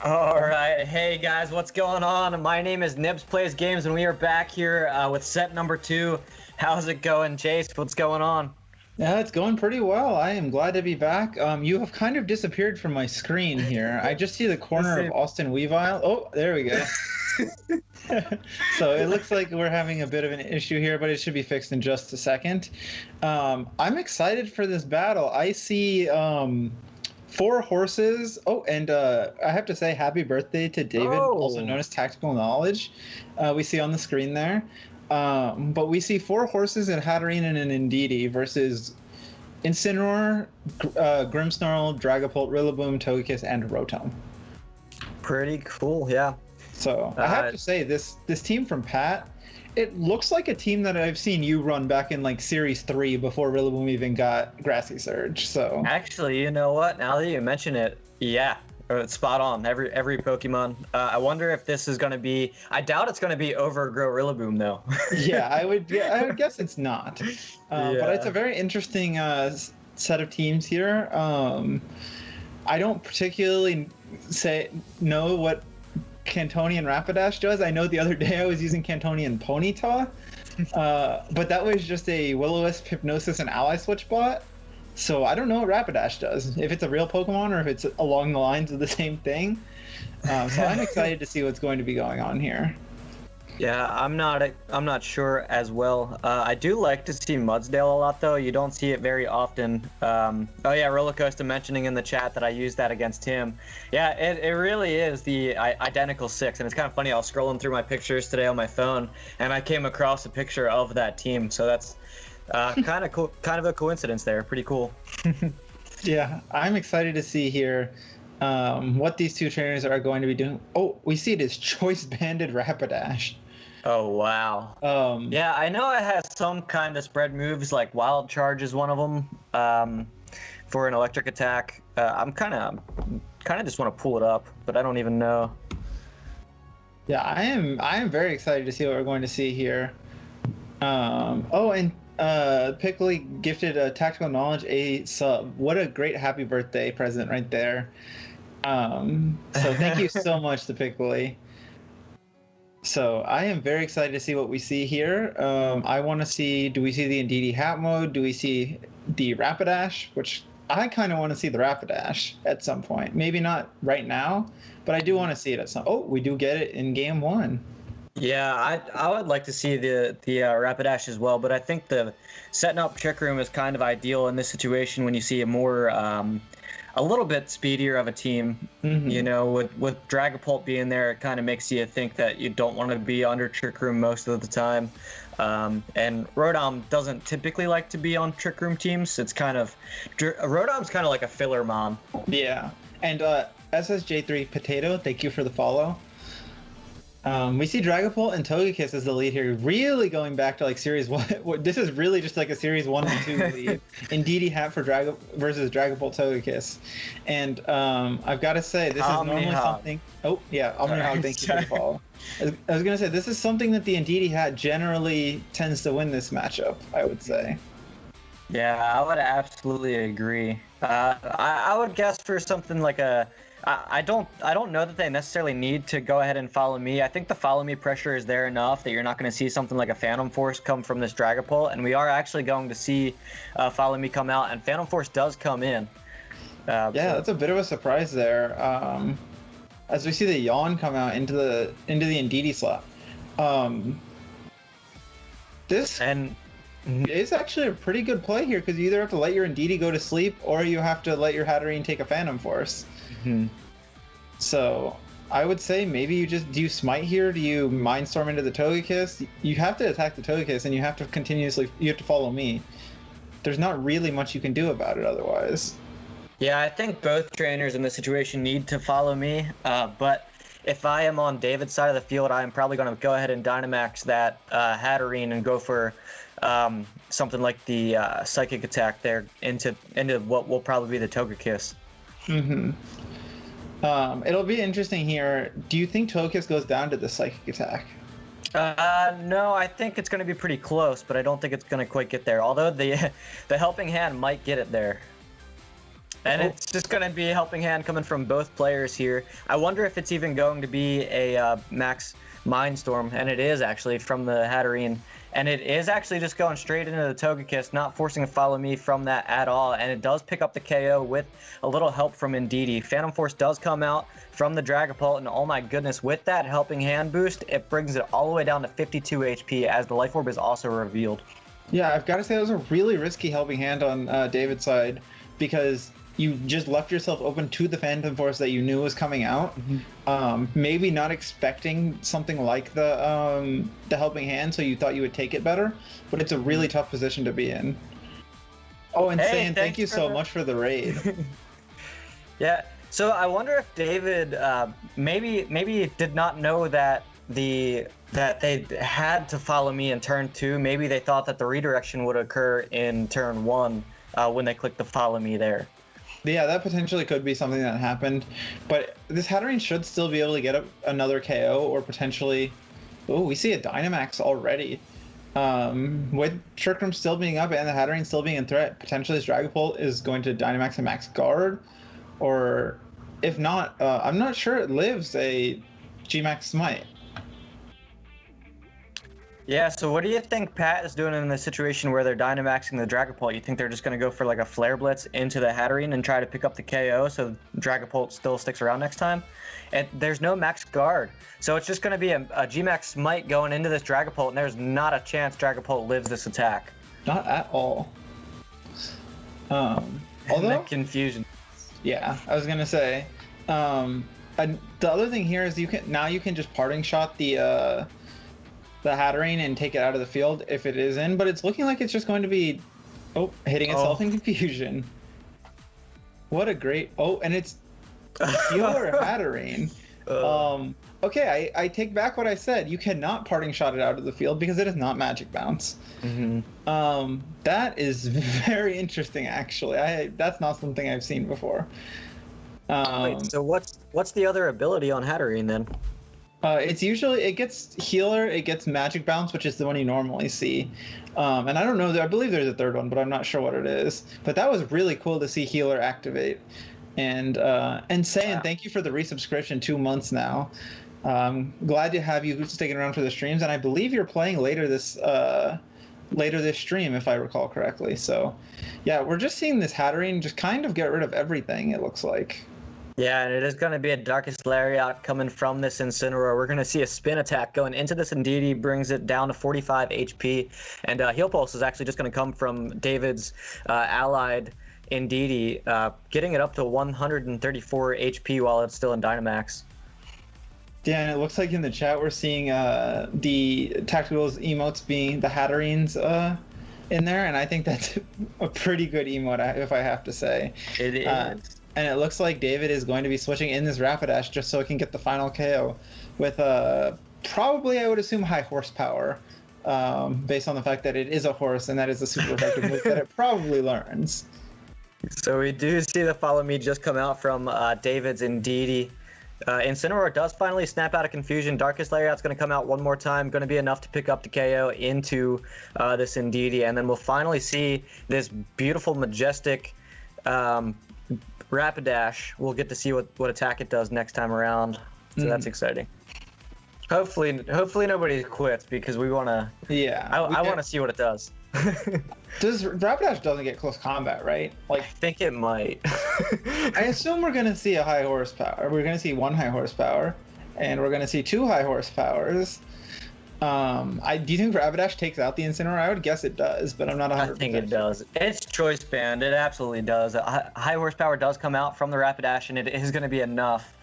All right, hey guys, what's going on? My name is Nibs Plays Games, and we are back here with set number 2. How's it going, Chase? What's going on? Yeah, it's going pretty well. I am glad to be back. You have kind of disappeared from my screen here. I just see the corner of Austin Weavile. Oh, there we go. So it looks like we're having a bit of an issue here, but it should be fixed in just a second. I'm excited for this battle. I see 4 horses. Oh, and I have to say happy birthday to David, also known as Tactical Knowledge. We see on the screen there. But we see 4 horses in Hatterene and an Indeedee versus Incineroar, Grimmsnarl, Dragapult, Rillaboom, Togekiss, and Rotom. Pretty cool, yeah. So I have to say, this team from Pat, it looks like a team that I've seen you run back in like Series 3 before Rillaboom even got Grassy Surge. So actually, you know what? Now that you mention it, yeah. It's spot on. Every Pokemon. I wonder if this is going to be. I doubt it's going to be Overgrow Rillaboom though. Yeah, I would guess it's not. But it's a very interesting set of teams here. I don't particularly know what Cantonian Rapidash does. I know the other day I was using Cantonian Ponyta, but that was just a Will-O-Wisp, Hypnosis, and Ally Switch bot. So I don't know what Rapidash does, if it's a real Pokemon or if it's along the lines of the same thing. So I'm excited to see what's going to be going on here. Yeah, I'm not sure as well. I do like to see Mudsdale a lot, though. You don't see it very often. Oh yeah, Rollercoaster mentioning in the chat that I used that against him. Yeah, it really is the identical 6, and it's kind of funny. I was scrolling through my pictures today on my phone, and I came across a picture of that team. So that's kind of cool, kind of a coincidence there. Pretty cool. Yeah, I'm excited to see here what these 2 trainers are going to be doing. Oh, we see it as Choice Banded Rapidash. Oh wow. Yeah, I know it has some kind of spread moves, like Wild Charge is one of them for an electric attack. I'm kind of just want to pull it up, but I don't even know. Yeah, I am very excited to see what we're going to see here. Oh, and Pickley gifted a Tactical Knowledge a sub. What a great happy birthday present right there. So thank you so much to Pickley. So I am very excited to see what we see here. I want to see, do we see the Indeedee hat mode? Do we see the Rapidash? Which I kind of want to see the Rapidash at some point. Maybe not right now, but I do want to see it at some. Oh, we do get it in game 1. Yeah, I would like to see the Rapidash as well, but I think the setting up Trick Room is kind of ideal in this situation when you see a more a little bit speedier of a team. Mm-hmm. You know, with Dragapult being there, it kind of makes you think that you don't want to be under Trick Room most of the time. And Rotom doesn't typically like to be on Trick Room teams. It's kind of Rotom's kind of like a filler mon. Yeah, and SSJ3 Potato, thank you for the follow. We see Dragapult and Togekiss as the lead here, really going back to like Series 1. This is really just like a Series 1 and 2 lead. Indeedee hat for versus Dragapult Togekiss. And I've got to say, this is normally something... Oh, yeah, Omnihog, thank you for the follow. I was going to say, this is something that the Indeedee hat generally tends to win this matchup, I would say. Yeah, I would absolutely agree. I would guess for something like a... I don't know that they necessarily need to go ahead and follow me. I think the follow me pressure is there enough that you're not going to see something like a Phantom Force come from this Dragapult, and we are actually going to see follow me come out, and Phantom Force does come in. Yeah, that's a bit of a surprise there. As we see the Yawn come out into the Indeedee slot. This is actually a pretty good play here, because you either have to let your Indeedee go to sleep or you have to let your Hatterene take a Phantom Force. Mm-hmm. So I would say maybe you just, do you Smite here? Do you Mindstorm into the Togekiss? You have to attack the Togekiss and you have to follow me. There's not really much you can do about it otherwise. Yeah, I think both trainers in this situation need to follow me, but if I am on David's side of the field, I'm probably going to go ahead and Dynamax that Hatterene and go for something like the Psychic Attack there into what will probably be the Togekiss. Mm-hmm. It'll be interesting here. Do you think Togekiss goes down to the Psychic Attack? No, I think it's going to be pretty close, but I don't think it's going to quite get there. Although the helping hand might get it there. And it's just going to be a helping hand coming from both players here. I wonder if it's even going to be a Max Mindstorm, and it is actually from the Hatterene. And it is actually just going straight into the Togekiss, not forcing a follow me from that at all. And it does pick up the KO with a little help from Indeedee. Phantom Force does come out from the Dragapult, and oh my goodness, with that helping hand boost, it brings it all the way down to 52 HP as the Life Orb is also revealed. Yeah, I've got to say that was a really risky helping hand on David's side, because you just left yourself open to the Phantom Force that you knew was coming out. Maybe not expecting something like the helping hand, so you thought you would take it better, but it's a really tough position to be in. Oh, and saying thank you so much for the raid. Yeah, so I wonder if David maybe did not know that they had to follow me in turn 2. Maybe they thought that the redirection would occur in turn 1 when they clicked the follow me there. Yeah, that potentially could be something that happened, but this Hatterene should still be able to get another KO, or potentially... Oh, we see a Dynamax already. With Trick Room still being up and the Hatterene still being in threat, potentially this Dragapult is going to Dynamax and Max Guard, or if not, I'm not sure it lives a G-Max Smite. Yeah, so what do you think Pat is doing in the situation where they're Dynamaxing the Dragapult? You think they're just going to go for like a Flare Blitz into the Hatterene and try to pick up the KO so Dragapult still sticks around next time? And there's no Max Guard, so it's just going to be a G-Max Smite going into this Dragapult, and there's not a chance Dragapult lives this attack. Not at all. Although confusion. Yeah, I was going to say. And the other thing here is you can just parting shot the Hatterene and take it out of the field if it is in, but it's looking like it's just going to be hitting itself in confusion. What a great and it's pure Hatterene. Okay, I take back what I said. You cannot parting shot it out of the field because it is not Magic Bounce. That is very interesting, actually. That's not something I've seen before. Wait, so what's the other ability on Hatterene then? It's usually, it gets Healer, it gets Magic Bounce, which is the one you normally see. And I don't know, I believe there's a third one, but I'm not sure what it is. But that was really cool to see Healer activate. And saying thank you for the resubscription, 2 months now. Glad to have you sticking around for the streams, and I believe you're playing later this stream, if I recall correctly. So, yeah, we're just seeing this Hatterene just kind of get rid of everything, it looks like. Yeah, and it is going to be a Darkest Lariat coming from this Incineroar. We're going to see a spin attack going into this Indeedee, brings it down to 45 HP. And Heal Pulse is actually just going to come from David's allied Indeedee, getting it up to 134 HP while it's still in Dynamax. Yeah, and it looks like in the chat we're seeing the Tacticals emotes being the Hatterenes in there, and I think that's a pretty good emote, if I have to say. It is. And it looks like David is going to be switching in this Rapidash just so it can get the final KO with probably, I would assume, high horsepower, based on the fact that it is a horse and that is a super effective move that it probably learns. So we do see the follow me just come out from David's Indeedee. Incineroar does finally snap out of confusion. Darkest Lariat's going to come out one more time, going to be enough to pick up the KO into this Indeedee, and then we'll finally see this beautiful, majestic Rapidash. We'll get to see what attack it does next time around, so that's exciting. Hopefully nobody quits, because we want to. Yeah, I want to see what it does. Rapidash doesn't get close combat, right? Like, I think it might. I assume we're gonna see a high horsepower. We're gonna see 1 high horsepower, and we're gonna see 2 high horsepowers. Do you think Rapidash takes out the Incineroar? I would guess it does, but I'm not 100%. I think it does. It's choice band. It absolutely does. High horsepower does come out from the Rapidash, and it is going to be enough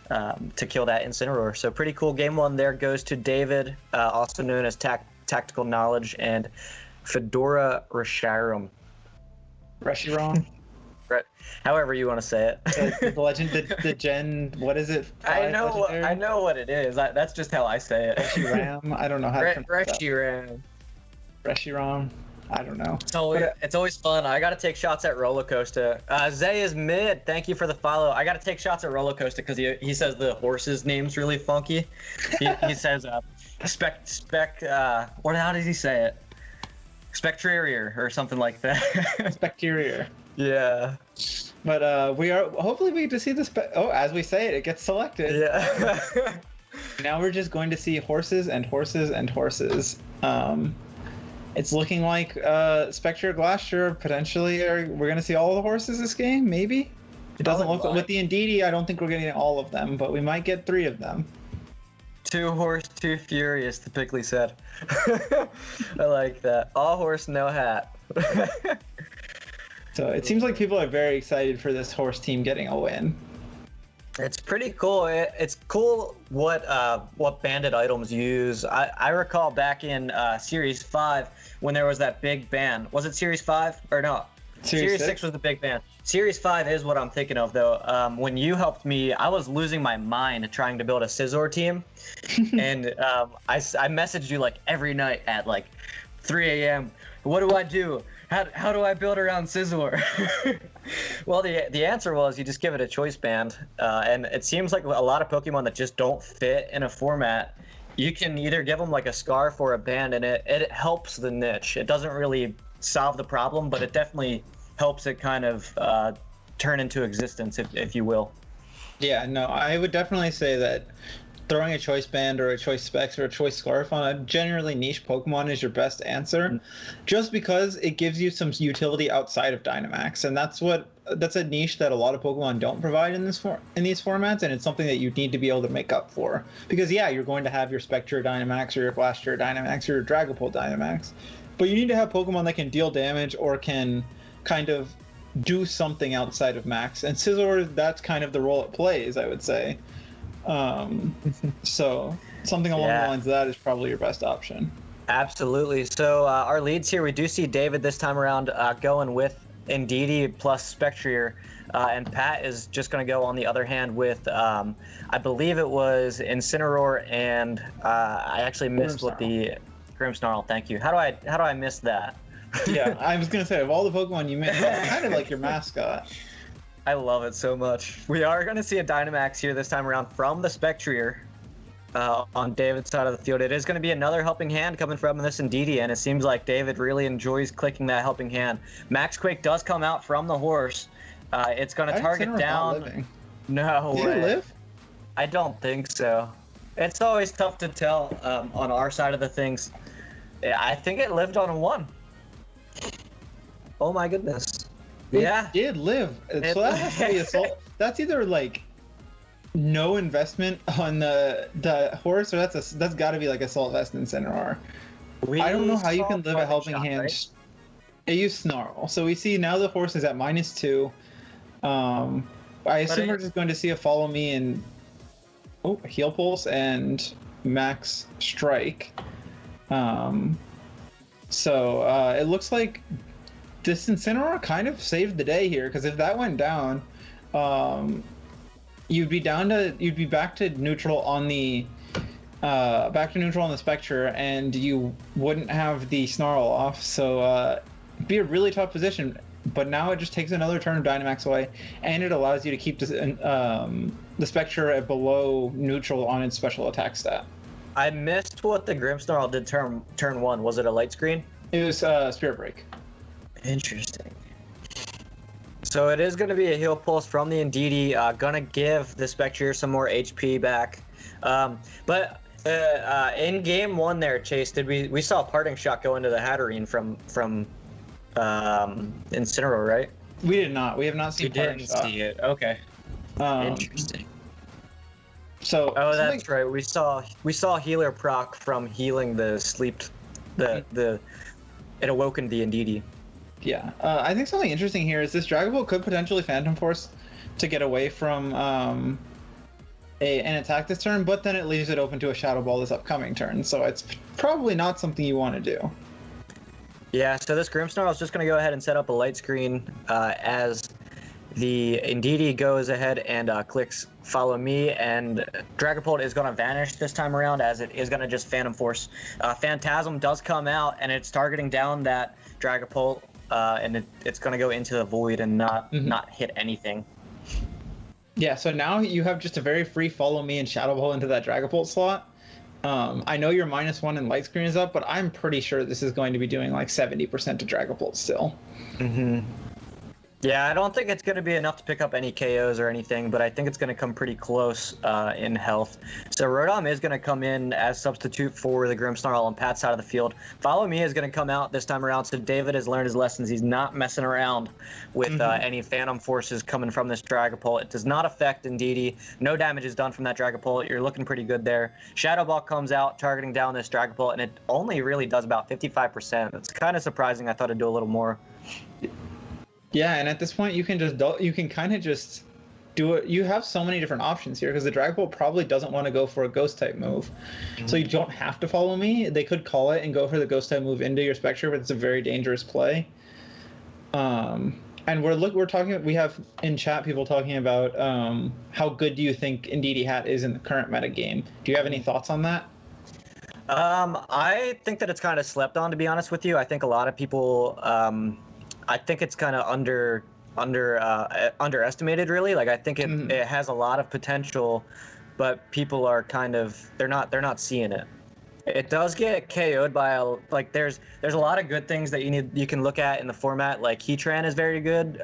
to kill that Incineroar. So pretty cool. Game 1 there goes to David, also known as Tactical Knowledge, and Fedora Reshiram. Reshiram? However you want to say it. The legend, the gen, what is it? I know what it is. That's just how I say it. Reshiram? I don't know how to pronounce that. Reshiram. Reshiram? I don't know. It's always fun. I got to take shots at Roller Coaster. Zay is mid. Thank you for the follow. I got to take shots at Roller Coaster because he says the horse's name's really funky. He says how does he say it? Spectrier or something like that. Spectrier. Yeah. But hopefully we get to see this. As we say it, it gets selected. Yeah. Now we're just going to see horses and horses and horses. It's looking like Spectre, Glacier potentially we're going to see all the horses this game, maybe? It doesn't look with the Indeedee, I don't think we're getting all of them, but we might get 3 of them. 2 horse, 2 furious, typically said. I like that. All horse, no hat. So it seems like people are very excited for this horse team getting a win. It's pretty cool. It's cool what banded items use. I recall back in Series 5 when there was that big ban. Was it Series 5 or no? Series 6 was the big ban. Series 5 is what I'm thinking of though. When you helped me, I was losing my mind trying to build a Scizor team, and I messaged you like every night at like 3 a.m. What do I do? How do I build around Scizor? Well, the answer was you just give it a choice band, and it seems like a lot of Pokemon that just don't fit in a format, you can either give them like a scarf or a band, and it helps the niche. It doesn't really solve the problem, but it definitely helps it kind of turn into existence, if you will. Yeah, no, I would definitely say that throwing a choice band or a choice specs or a choice scarf on a generally niche Pokemon is your best answer, just because it gives you some utility outside of Dynamax, and that's a niche that a lot of Pokemon don't provide in these formats, and it's something that you need to be able to make up for. Because yeah, you're going to have your Spectre Dynamax or your Glacier Dynamax or your Dragapult Dynamax, but you need to have Pokemon that can deal damage or can kind of do something outside of Max, and Scizor, that's kind of the role it plays, I would say. So something along the lines of that is probably your best option. Absolutely. So our leads here, we do see David this time around going with Indeedee plus Spectrier, and Pat is just going to go on the other hand with, I believe it was Incineroar, and I actually missed what the Grimmsnarl. Thank you. How do I miss that? Yeah, I was going to say, of all the Pokemon you missed, it's kind of like your mascot. I love it so much. We are going to see a Dynamax here this time around from the Spectrier on David's side of the field. It is going to be another helping hand coming from this Indeedee, and it seems like David really enjoys clicking that helping hand. Max Quake does come out from the horse. It's going to target down. No way. Did it live? I don't think so. It's always tough to tell on our side of the things. I think it lived on a 1. Oh my goodness. It did live. So that has to be assault. That's either like no investment on the horse, or that's got to be like Assault Vest and Incineroar. I don't know how you can live a helping hand. Right? It used Snarl. So we see now the horse is at -2. I assume we're just going to see a Follow Me and Heal Pulse and Max Strike. So it looks like this Incineroar kind of saved the day here, because if that went down, you'd be back to neutral on the Spectre, and you wouldn't have the Snarl off. So it'd be a really tough position. But now it just takes another turn of Dynamax away, and it allows you to keep the Spectre at below neutral on its special attack stat. I missed what the Grimmsnarl did turn 1. Was it a Light Screen? It was Spirit Break. Interesting. So it is going to be a Heal Pulse from the Indeedee, going to give the Spectre some more HP back. But in game 1 there, Chase, we saw a Parting Shot go into the Hatterene from Incineroar, right? We did not. We have not seen Parting Shot. See it. Okay. Interesting. So that's right. We saw Healer proc from healing the sleeped it awoken the Indeedee. Yeah, I think something interesting here is this Dragapult could potentially Phantom Force to get away from an attack this turn, but then it leaves it open to a Shadow Ball this upcoming turn, so it's probably not something you want to do. Yeah, so this Grimmsnarl is just going to go ahead and set up a Light Screen as the Indeedee goes ahead and clicks Follow Me, and Dragapult is going to vanish this time around, as it is going to just Phantom Force. Phantasm does come out, and it's targeting down that Dragapult, and it's going to go into the void and not hit anything. Yeah, so now you have just a very free Follow Me and Shadow Ball into that Dragapult slot. I know your -1 and Light Screen is up, but I'm pretty sure this is going to be doing like 70% to Dragapult still. Mm-hmm. Yeah, I don't think it's going to be enough to pick up any KOs or anything, but I think it's going to come pretty close in health. So Rotom is going to come in as substitute for the Grimmsnarl on Pat's side of the field. Follow Me is going to come out this time around, so David has learned his lessons. He's not messing around with any Phantom Forces coming from this Dragapult. It does not affect Indeedee. No damage is done from that Dragapult. You're looking pretty good there. Shadow Ball comes out, targeting down this Dragapult, and it only really does about 55%. It's kind of surprising. I thought it'd do a little more. Yeah, and at this point, you can kind of just do it. You have so many different options here because the Dragapult probably doesn't want to go for a Ghost type move, so you don't have to Follow Me. They could call it and go for the Ghost type move into your Spectre, but it's a very dangerous play. And we're talking. We have in chat people talking about how good do you think Indeedee Hat is in the current meta game? Do you have any thoughts on that? I think that it's kind of slept on, to be honest with you. I think a lot of people. I think it's kind of underestimated, really. Like, I think it has a lot of potential, but people are they're not seeing it. It does get KO'd by there's a lot of good things that you can look at in the format. Like Heatran is very good,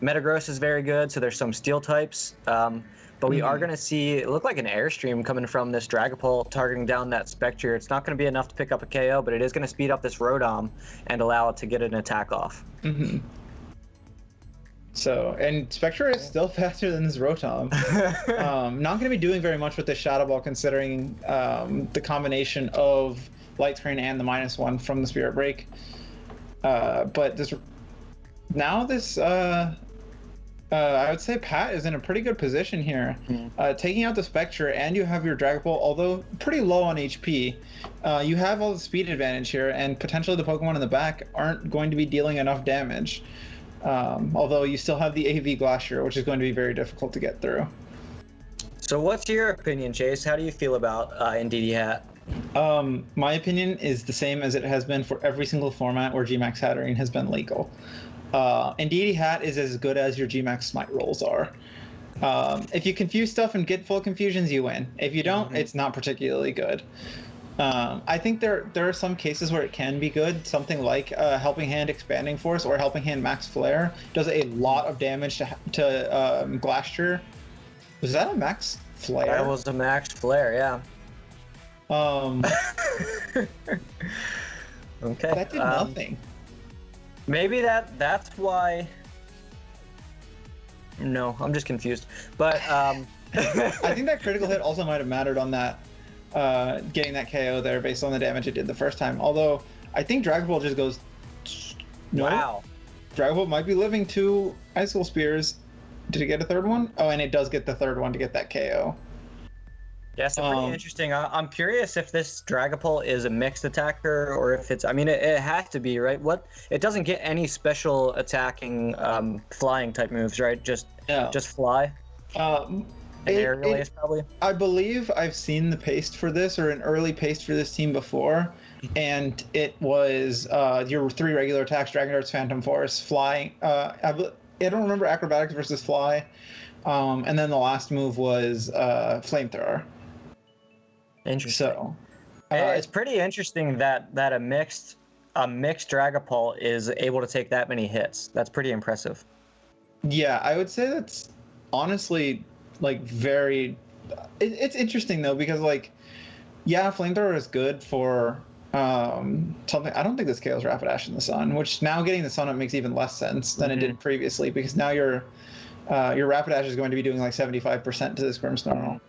Metagross is very good. So there's some Steel types, but we are going to see it look like an Airstream coming from this Dragapult targeting down that Spectre. It's not going to be enough to pick up a KO, but it is going to speed up this Rotom and allow it to get an attack off. So, and Spectre is still faster than this Rotom. Not going to be doing very much with this Shadow Ball considering the combination of Light Screen and the -1 from the Spirit Break. But I would say Pat is in a pretty good position here. Taking out the Spectre, and you have your Dragapult, although pretty low on HP. You have all the speed advantage here, and potentially the Pokemon in the back aren't going to be dealing enough damage. Although you still have the AV Glacier, which is going to be very difficult to get through. So what's your opinion, Chase? How do you feel about Indeedee Hat? My opinion is the same as it has been for every single format where Gmax Hatterene has been legal. Indeedee Hat is as good as your Gmax Smite rolls are. If you confuse stuff and get full confusions, you win. If you don't, it's not particularly good. I think there are some cases where it can be good. Something like Helping Hand Expanding Force or Helping Hand Max Flare does a lot of damage to Glacier. Was that a Max Flare? That was a Max Flare, yeah. Okay. That did nothing. Maybe that's why. No, I'm just confused. But I think that critical hit also might have mattered on that, getting that KO there based on the damage it did the first time. Although I think Dragapult just goes. No. Wow. Dragapult might be living 2 Icicle Spears. Did it get a third one? Oh, and it does get the third one to get that KO. Yeah, so pretty interesting. I'm curious if this Dragapult is a mixed attacker or if it's. I mean, it has to be, right? It doesn't get any special attacking flying type moves, right? Just fly. Aerial Ace, probably. I believe I've seen the paste for this or an early paste for this team before, and it was your 3 regular attacks: Dragon Darts, Phantom Force, Flying. I don't remember Acrobatics versus Fly, and then the last move was Flamethrower. Interesting. So, it's pretty interesting that a mixed Dragapult is able to take that many hits. That's pretty impressive. Yeah, I would say that's honestly very. It's interesting though because Flamethrower is good for something. I don't think this KO's Rapidash in the Sun, which now getting the Sun up makes even less sense than it did previously because now your Rapidash is going to be doing 75% to this Grimmsnarl.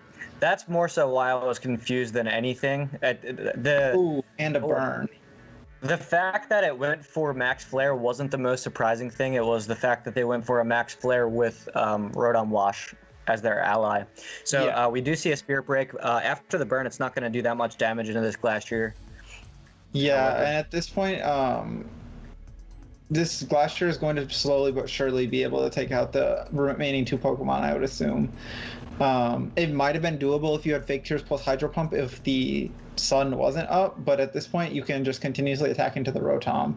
That's more so why I was confused than anything. And a burn. The fact that it went for Max Flare wasn't the most surprising thing. It was the fact that they went for a Max Flare with Rotom Wash as their ally. So we do see a Spirit Break. After the burn, it's not going to do that much damage into this Glacier. Yeah, and at this point, this Glacier is going to slowly but surely be able to take out the remaining 2 Pokemon, I would assume. It might have been doable if you had Fake Tears plus Hydro Pump if the Sun wasn't up, but at this point you can just continuously attack into the Rotom.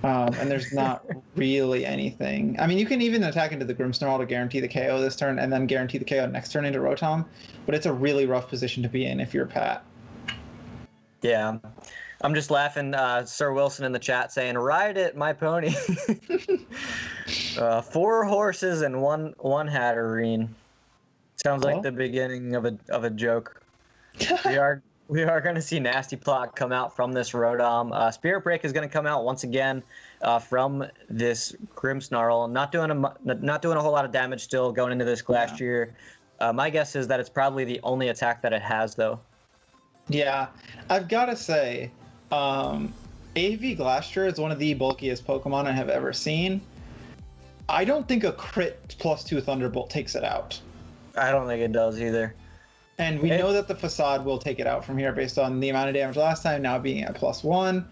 And there's not really anything. I mean, you can even attack into the Grimmsnarl to guarantee the KO this turn and then guarantee the KO next turn into Rotom, but it's a really rough position to be in if you're Pat. Yeah. I'm just laughing. Sir Wilson in the chat saying, "Ride it, my pony." 4 horses and one Hatterene. Sounds like Well. the beginning of a joke. We are going to see Nasty Plot come out from this Rotom. Spirit Break is going to come out once again from this Grimmsnarl. Not doing a whole lot of damage still going into this Glass Shear. My guess is that it's probably the only attack that it has, though. Yeah, I've got to say, AV Glastrier is one of the bulkiest Pokemon I have ever seen. I don't think a crit +2 Thunderbolt takes it out. I don't think it does either. And we know that the Facade will take it out from here based on the amount of damage last time now being at +1.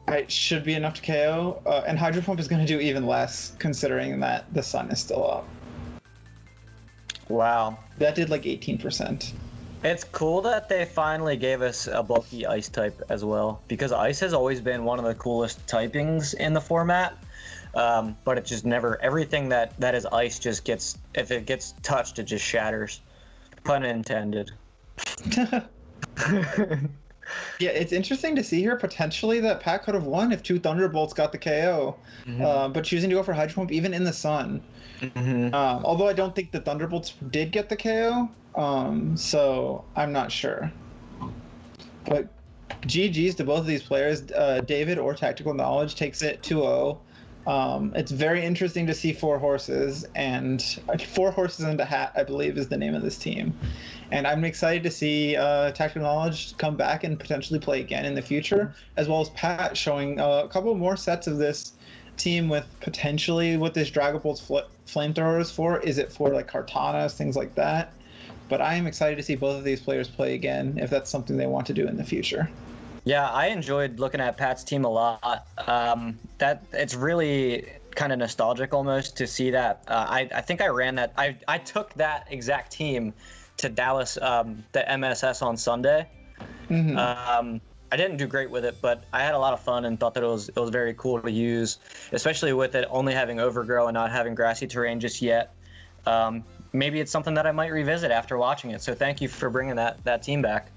It should be enough to KO. And Hydro Pump is going to do even less considering that the sun is still up. Wow. That did like 18%. It's cool that they finally gave us a bulky Ice type as well, because Ice has always been one of the coolest typings in the format. But it just never, everything that is Ice just gets, if it gets touched, it just shatters. Pun intended. Yeah, it's interesting to see here potentially that Pat could have won if 2 Thunderbolts got the KO, but choosing to go for Hydro Pump even in the sun. Although I don't think the Thunderbolts did get the KO, so I'm not sure. But GG's to both of these players. David or Tactical Knowledge takes it 2-0. It's very interesting to see 4 horses, and 4 horses and a hat, I believe, is the name of this team. And I'm excited to see Tactical Knowledge come back and potentially play again in the future, as well as Pat showing a couple more sets of this team with potentially what this Dragapult's flamethrower is for. Is it for like Kartanas, things like that? But I am excited to see both of these players play again if that's something they want to do in the future. Yeah, I enjoyed looking at Pat's team a lot. That it's really kind of nostalgic almost to see that. I think I ran that. I took that exact team to Dallas, the MSS on Sunday. I didn't do great with it, but I had a lot of fun and thought that it was very cool to use, especially with it only having Overgrow and not having grassy terrain just yet. Maybe it's something that I might revisit after watching it. So thank you for bringing that team back.